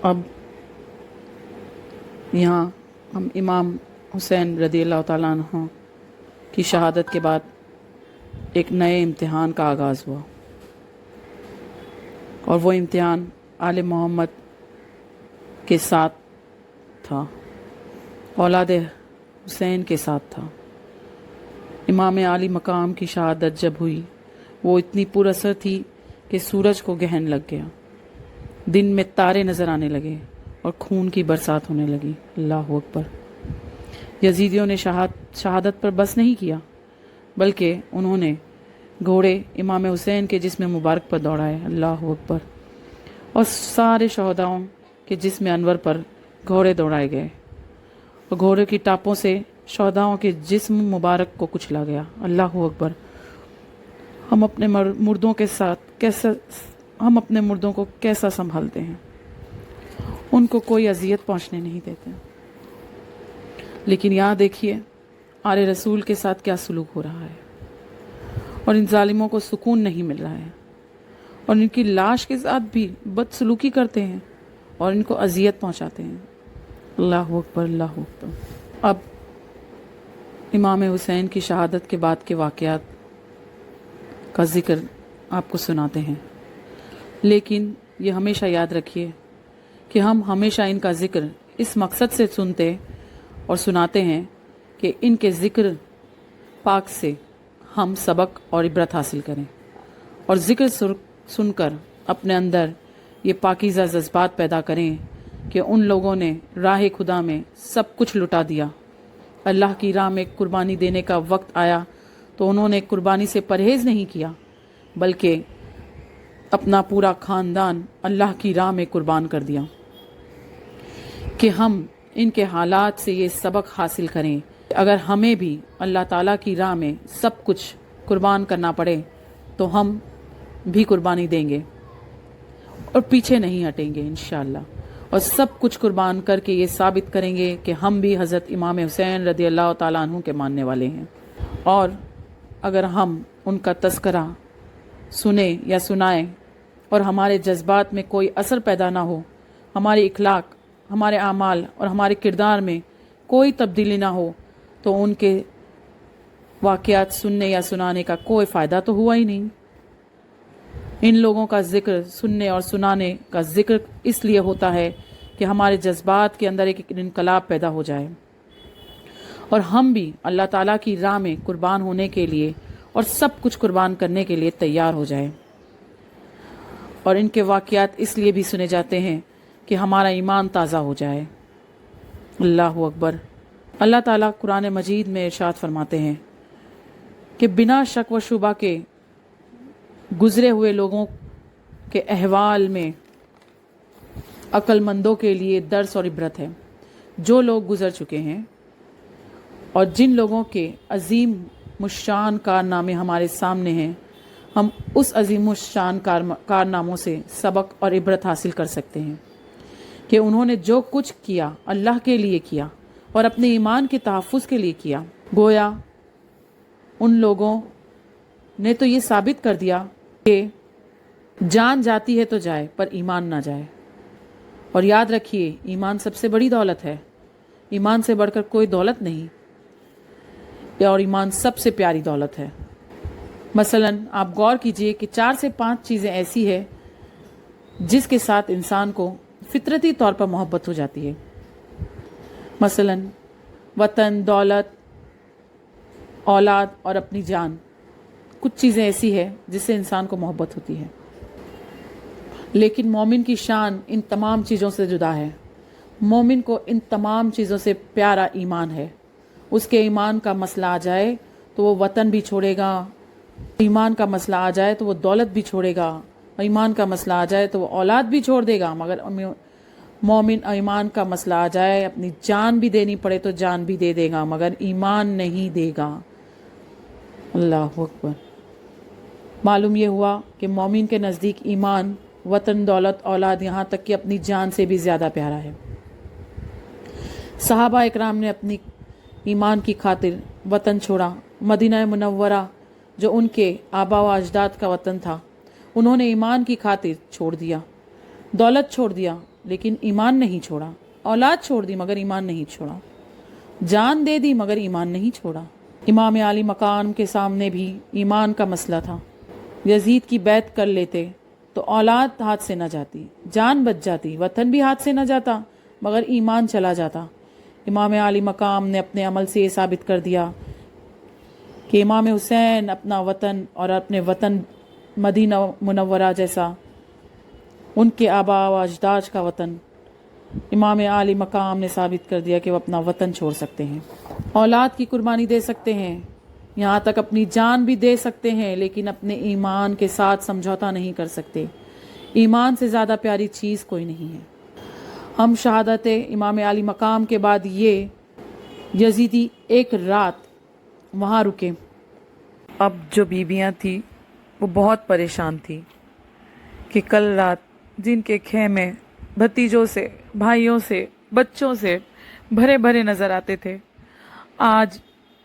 اب یہاں ہم امام حسین رضی اللہ تعالیٰ عنہ کی شہادت کے بعد ایک نئے امتحان کا آغاز ہوا، اور وہ امتحان آل محمد کے ساتھ تھا، اولاد حسین کے ساتھ تھا۔ امام عالی مقام کی شہادت جب ہوئی، وہ اتنی پر اثر تھی کہ سورج کو گرہن لگ گیا، دن میں تارے نظر آنے لگے اور خون کی برسات ہونے لگی۔ اللہ اکبر۔ یزیدیوں نے شہادت پر بس نہیں کیا، بلکہ انہوں نے گھوڑے امام حسین کے جسم مبارک پر دوڑائے۔ اللہ اکبر۔ اور سارے شہداؤں کے جسم انور پر گھوڑے دوڑائے گئے، اور گھوڑے کی ٹاپوں سے شہداؤں کے جسم مبارک کو کچلا گیا۔ اللہ اکبر۔ ہم اپنے مردوں کو کیسا سنبھالتے ہیں، ان کو کوئی اذیت پہنچنے نہیں دیتے، لیکن یہاں دیکھیے آل رسول کے ساتھ کیا سلوک ہو رہا ہے، اور ان ظالموں کو سکون نہیں مل رہا ہے، اور ان کی لاش کے ساتھ بھی بدسلوکی کرتے ہیں اور ان کو اذیت پہنچاتے ہیں۔ اللہ اکبر، اللہ اکبر۔ اب امام حسین کی شہادت کے بعد کے واقعات کا ذکر آپ کو سناتے ہیں، لیکن یہ ہمیشہ یاد رکھیے کہ ہم ہمیشہ ان کا ذکر اس مقصد سے سنتے اور سناتے ہیں کہ ان کے ذکر پاک سے ہم سبق اور عبرت حاصل کریں، اور ذکر سن کر اپنے اندر یہ پاکیزہ جذبات پیدا کریں کہ ان لوگوں نے راہ خدا میں سب کچھ لٹا دیا، اللہ کی راہ میں قربانی دینے کا وقت آیا تو انہوں نے قربانی سے پرہیز نہیں کیا، بلکہ اپنا پورا خاندان اللہ کی راہ میں قربان کر دیا۔ کہ ہم ان کے حالات سے یہ سبق حاصل کریں کہ اگر ہمیں بھی اللہ تعالیٰ کی راہ میں سب کچھ قربان کرنا پڑے تو ہم بھی قربانی دیں گے اور پیچھے نہیں ہٹیں گے انشاءاللہ، اور سب کچھ قربان کر کے یہ ثابت کریں گے کہ ہم بھی حضرت امام حسین رضی اللہ تعالیٰ عنہ کے ماننے والے ہیں۔ اور اگر ہم ان کا تذکرہ سنیں یا سنائیں اور ہمارے جذبات میں کوئی اثر پیدا نہ ہو، ہمارے اخلاق، ہمارے اعمال اور ہمارے کردار میں کوئی تبدیلی نہ ہو، تو ان کے واقعات سننے یا سنانے کا کوئی فائدہ تو ہوا ہی نہیں۔ ان لوگوں کا ذکر سننے اور سنانے کا ذکر اس لیے ہوتا ہے کہ ہمارے جذبات کے اندر ایک انقلاب پیدا ہو جائے، اور ہم بھی اللہ تعالیٰ کی راہ میں قربان ہونے کے لیے اور سب کچھ قربان کرنے کے لیے تیار ہو جائیں۔ اور ان کے واقعات اس لیے بھی سنے جاتے ہیں کہ ہمارا ایمان تازہ ہو جائے۔ اللہ اکبر۔ اللہ تعالیٰ قرآن مجید میں ارشاد فرماتے ہیں کہ بنا شک و شبہ کے گزرے ہوئے لوگوں کے احوال میں عقل مندوں کے لیے درس اور عبرت ہے۔ جو لوگ گزر چکے ہیں اور جن لوگوں کے عظیم الشان کارنامے ہمارے سامنے ہیں، ہم اس عظیم الشان کارناموں سے سبق اور عبرت حاصل کر سکتے ہیں کہ انہوں نے جو کچھ کیا اللہ کے لیے کیا اور اپنے ایمان کے تحفظ کے لیے کیا۔ گویا ان لوگوں نے تو یہ ثابت کر دیا کہ جان جاتی ہے تو جائے پر ایمان نہ جائے۔ اور یاد رکھیے، ایمان سب سے بڑی دولت ہے، ایمان سے بڑھ کر کوئی دولت نہیں، اور ایمان سب سے پیاری دولت ہے۔ مثلا آپ غور کیجئے کہ 4 سے 5 چیزیں ایسی ہیں جس کے ساتھ انسان کو فطرتی طور پر محبت ہو جاتی ہے۔ مثلا وطن، دولت، اولاد اور اپنی جان، کچھ چیزیں ایسی ہیں جس سے انسان کو محبت ہوتی ہے، لیکن مومن کی شان ان تمام چیزوں سے جدا ہے۔ مومن کو ان تمام چیزوں سے پیارا ایمان ہے۔ اس کے ایمان کا مسئلہ آ جائے تو وہ وطن بھی چھوڑے گا، ایمان کا مسئلہ آ جائے تو وہ دولت بھی چھوڑے گا، ایمان کا مسئلہ آ جائے تو وہ اولاد بھی چھوڑ دے گا، مگر مومن ایمان کا مسئلہ آ جائے اپنی جان بھی دینی پڑے تو جان بھی دے دے گا، مگر ایمان نہیں دے گا۔ اللہ اکبر۔ معلوم یہ ہوا کہ مومن کے نزدیک ایمان، وطن، دولت، اولاد، یہاں تک کہ اپنی جان سے بھی زیادہ پیارا ہے۔ صحابہ اکرام نے اپنی ایمان کی خاطر وطن چھوڑا۔ مدینہ منورہ جو ان کے آبا و اجداد کا وطن تھا، انہوں نے ایمان کی خاطر چھوڑ دیا، دولت چھوڑ دیا، لیکن ایمان نہیں چھوڑا. اولاد چھوڑ دی مگر ایمان نہیں چھوڑا. جان دے دی مگر ایمان نہیں چھوڑا. امام علی مقام کے سامنے بھی ایمان کا مسئلہ تھا. یزید کی بیعت کر لیتے تو اولاد ہاتھ سے نہ جاتی، جان بچ جاتی، وطن بھی ہاتھ سے نہ جاتا، مگر ایمان چلا جاتا. امام علی مقام نے اپنے عمل سے یہ ثابت کر دیا کہ امام حسین اپنا وطن اور اپنے وطن مدینہ منورہ جیسا ان کے آباء و اجداد کا وطن، امام علی مقام نے ثابت کر دیا کہ وہ اپنا وطن چھوڑ سکتے ہیں، اولاد کی قربانی دے سکتے ہیں، یہاں تک اپنی جان بھی دے سکتے ہیں، لیکن اپنے ایمان کے ساتھ سمجھوتا نہیں کر سکتے. ایمان سے زیادہ پیاری چیز کوئی نہیں ہے. ہم شہادت امام علی مقام کے بعد یہ یزیدی ایک رات وہاں رکے. اب جو بیویاں تھیں وہ بہت پریشان تھی کہ کل رات جن کے خیمے بھتیجوں سے، بھائیوں سے، بچوں سے بھرے بھرے نظر آتے تھے، آج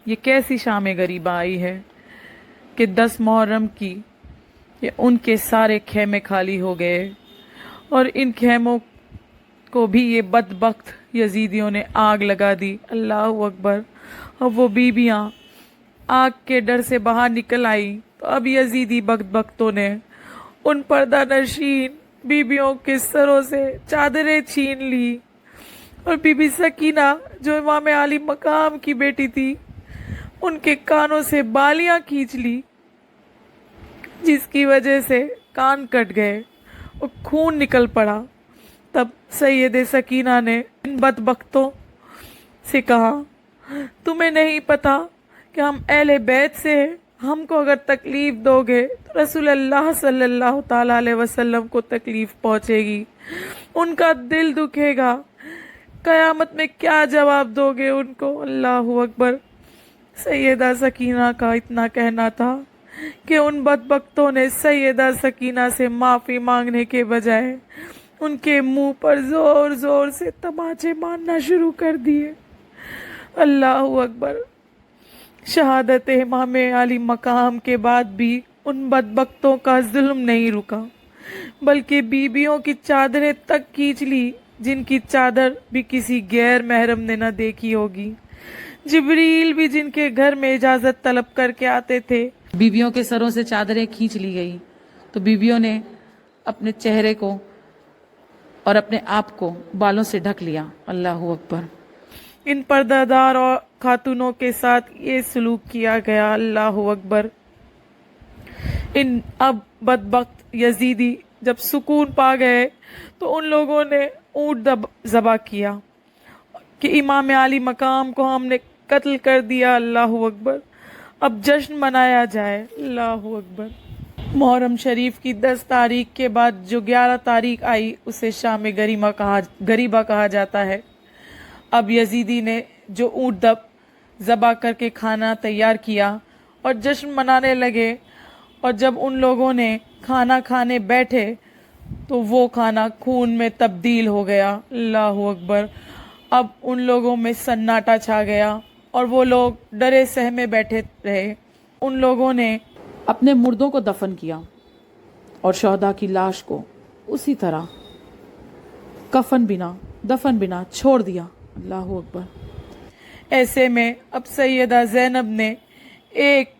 یہ کیسی شام غریبہ آئی ہے کہ 10 محرم کی یہ ان کے سارے خیمے خالی ہو گئے، اور ان خیموں کو بھی یہ بدبخت یزیدیوں نے آگ لگا دی. اللہ اکبر. اب وہ بیویاں آگ کے ڈر سے باہر نکل آئی تو اب یزیدی بدبختوں نے ان پردہ نشین بیویوں کے سروں سے چادریں چھین لی، اور بی بی سکینہ جو امام علی مقام کی بیٹی تھی ان کے کانوں سے بالیاں کھینچ لی، جس کی وجہ سے کان کٹ گئے اور خون نکل پڑا. تب سید سکینہ نے ان بدبختوں سے کہا، تمہیں نہیں پتا کہ ہم اہل بیت سے ہیں، ہم کو اگر تکلیف دو گے تو رسول اللہ صلی اللہ تعالی علیہ وسلم کو تکلیف پہنچے گی، ان کا دل دکھے گا، قیامت میں کیا جواب دو گے ان کو. اللہ اکبر. سیدہ سکینہ کا اتنا کہنا تھا کہ ان بدبختوں نے سیدہ سکینہ سے معافی مانگنے کے بجائے ان کے منہ پر زور زور سے تماچے مارنا شروع کر دیے. اللہ اکبر. شہادت امام علی مقام کے بعد بھی ان بدبختوں کا ظلم نہیں رکا، بلکہ بیویوں کی چادریں تک کھینچ لی جن کی چادر بھی کسی غیر محرم نے نہ دیکھی ہوگی. جبریل بھی جن کے گھر میں اجازت طلب کر کے آتے تھے، بیویوں کے سروں سے چادریں کھینچ لی گئی تو بیویوں نے اپنے چہرے کو اور اپنے آپ کو بالوں سے ڈھک لیا. اللہ اکبر. ان پردہ دار اور خاتونوں کے ساتھ یہ سلوک کیا گیا. اللہ اکبر. ان اب بدبخت یزیدی جب سکون پا گئے تو ان لوگوں نے اونٹ ذبح کیا کہ امام علی مقام کو ہم نے قتل کر دیا. اللہ اکبر. اب جشن منایا جائے. اللہ اکبر. محرم شریف کی 10 تاریخ کے بعد جو 11 تاریخ آئی اسے شام غریبہ کہا جاتا ہے. اب یزیدی نے جو اونٹ ذبح کر کے کھانا تیار کیا اور جشن منانے لگے، اور جب ان لوگوں نے کھانا کھانے بیٹھے تو وہ کھانا خون میں تبدیل ہو گیا. اللہ اکبر. اب ان لوگوں میں سناٹا چھا گیا اور وہ لوگ ڈرے سہمے بیٹھے رہے. ان لوگوں نے اپنے مردوں کو دفن کیا اور شہداء کی لاش کو اسی طرح کفن بنا دفن بنا چھوڑ دیا. اللہ اکبر. ایسے میں اب سیدہ زینب نے ایک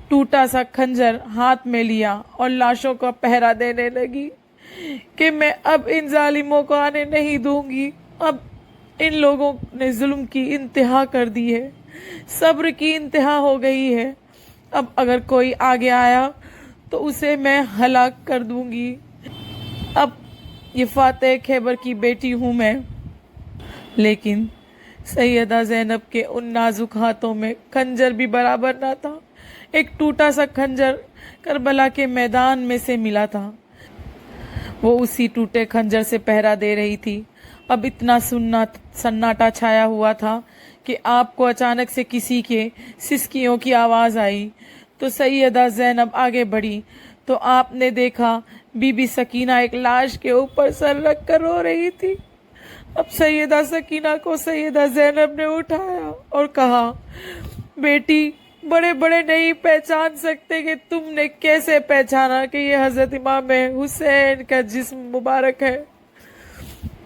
ٹوٹا سا خنجر ہاتھ میں لیا اور لاشوں کا پہرا دینے لگی کہ میں اب ان ظالموں کو آنے نہیں دوں گی. اب ان لوگوں نے ظلم کی انتہا کر دی ہے، صبر کی انتہا ہو گئی ہے. اب اگر کوئی آگے آیا تو اسے میں ہلاک کر دوں گی. اب یہ فاتح خیبر کی بیٹی ہوں میں. لیکن سیدہ زینب کے ان نازک ہاتھوں میں خنجر بھی برابر نہ تھا. ایک ٹوٹا سا خنجر کربلا کے میدان میں سے ملا تھا، وہ اسی ٹوٹے خنجر سے پہرا دے رہی تھی. اب اتنا سناٹا چھایا ہوا تھا کہ آپ کو اچانک سے کسی کے سسکیوں کی آواز آئی تو سیدہ زینب آگے بڑھی تو آپ نے دیکھا بی بی سکینہ ایک لاش کے اوپر سر رکھ کر رو رہی تھی. اب سیدہ سکینہ کو سیدہ زینب نے اٹھایا اور کہا، بیٹی بڑے بڑے نہیں پہچان سکتے کہ تم نے کیسے پہچانا کہ یہ حضرت امام حسین کا جسم مبارک ہے.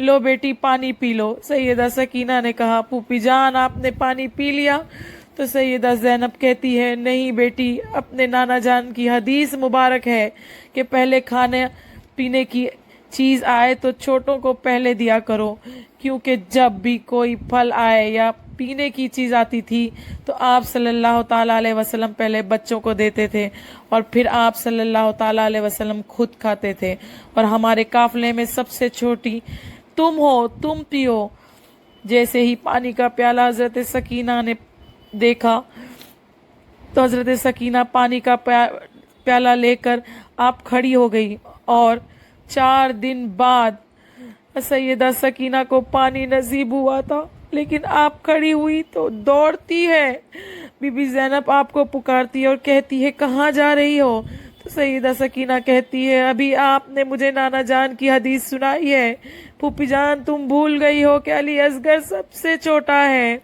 لو بیٹی پانی پی لو۔ سیدہ سکینہ نے کہا پھوپھی جان آپ نے پانی پی لیا؟ تو سیدہ زینب کہتی ہے نہیں بیٹی، اپنے نانا جان کی حدیث مبارک ہے کہ پہلے کھانے پینے کی چیز آئے تو چھوٹوں کو پہلے دیا کرو، کیونکہ جب بھی کوئی پھل آئے یا پینے کی چیز آتی تھی تو آپ صلی اللہ تعالیٰ علیہ وسلم پہلے بچوں کو دیتے تھے اور پھر آپ صلی اللہ تعالیٰ علیہ وسلم خود کھاتے تھے، اور ہمارے قافلے میں سب سے چھوٹی تم ہو، تم پیو۔ جیسے ہی پانی کا پیالہ حضرت سکینہ نے دیکھا تو حضرت سکینہ پانی کا پیالہ لے کر آپ کھڑی ہو گئی، اور 4 دن بعد سیدہ سکینہ کو پانی نصیب ہوا تھا، لیکن آپ کھڑی ہوئی تو دوڑتی ہے۔ بی بی زینب آپ کو پکارتی ہے اور کہتی ہے کہاں جا رہی ہو؟ تو سیدہ سکینہ کہتی ہے ابھی آپ نے مجھے نانا جان کی حدیث سنائی ہے، پھوپھی جان تم بھول گئی ہو کہ علی اصغر سب سے چھوٹا ہے،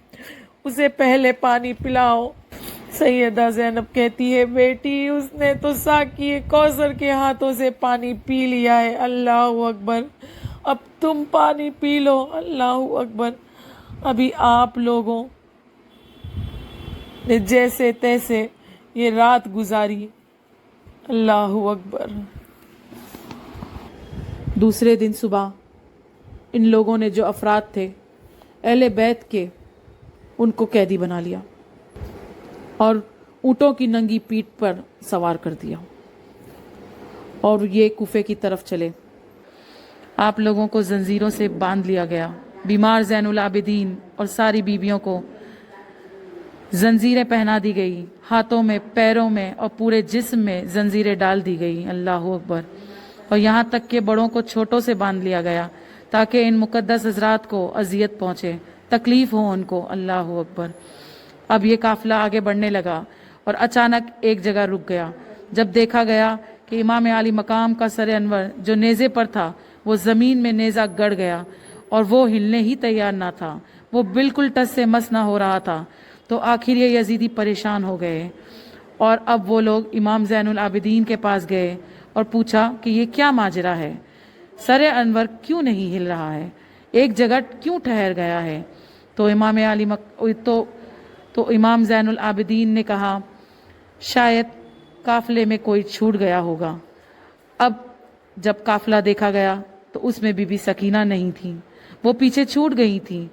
اسے پہلے پانی پلاؤ۔ سیدہ زینب کہتی ہے بیٹی اس نے تو ساقی کوثر کے ہاتھوں سے پانی پی لیا ہے، اللہ اکبر، اب تم پانی پی لو، اللہ اکبر۔ ابھی آپ لوگوں نے جیسے تیسے یہ رات گزاری، اللہ اکبر۔ دوسرے دن صبح ان لوگوں نے جو افراد تھے اہل بیت کے، ان کو قیدی بنا لیا اور اونٹوں کی ننگی پیٹھ پر سوار کر دیا، اور یہ کوفے کی طرف چلے۔ آپ لوگوں کو زنجیروں سے باندھ لیا گیا، بیمار زین العابدین اور ساری بیویوں کو زنجیریں پہنا دی گئی، ہاتھوں میں، پیروں میں اور پورے جسم میں زنجیریں ڈال دی گئی، اللہ اکبر، اور یہاں تک کہ بڑوں کو چھوٹوں سے باندھ لیا گیا تاکہ ان مقدس حضرات کو اذیت پہنچے، تکلیف ہو ان کو، اللہ اکبر۔ اب یہ قافلہ آگے بڑھنے لگا اور اچانک ایک جگہ رک گیا، جب دیکھا گیا کہ امام عالی مقام کا سر انور جو نیزے پر تھا وہ زمین میں نیزہ گڑ گیا اور وہ ہلنے ہی تیار نہ تھا، وہ بالکل ٹس سے مس نہ ہو رہا تھا۔ تو آخر یہ یزیدی پریشان ہو گئے اور اب وہ لوگ امام زین العابدین کے پاس گئے اور پوچھا کہ یہ کیا ماجرا ہے، سر انور کیوں نہیں ہل رہا ہے، ایک جگہ کیوں ٹھہر گیا ہے؟ تو امام زین العابدین نے کہا شاید قافلے میں کوئی چھوٹ گیا ہوگا۔ اب جب قافلہ دیکھا گیا تو اس میں بی بی سکینہ نہیں تھی، وہ پیچھے چھوٹ گئی تھی۔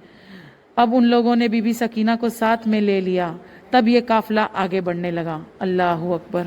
اب ان لوگوں نے بی بی سکینہ کو ساتھ میں لے لیا، تب یہ قافلہ آگے بڑھنے لگا، اللہ اکبر۔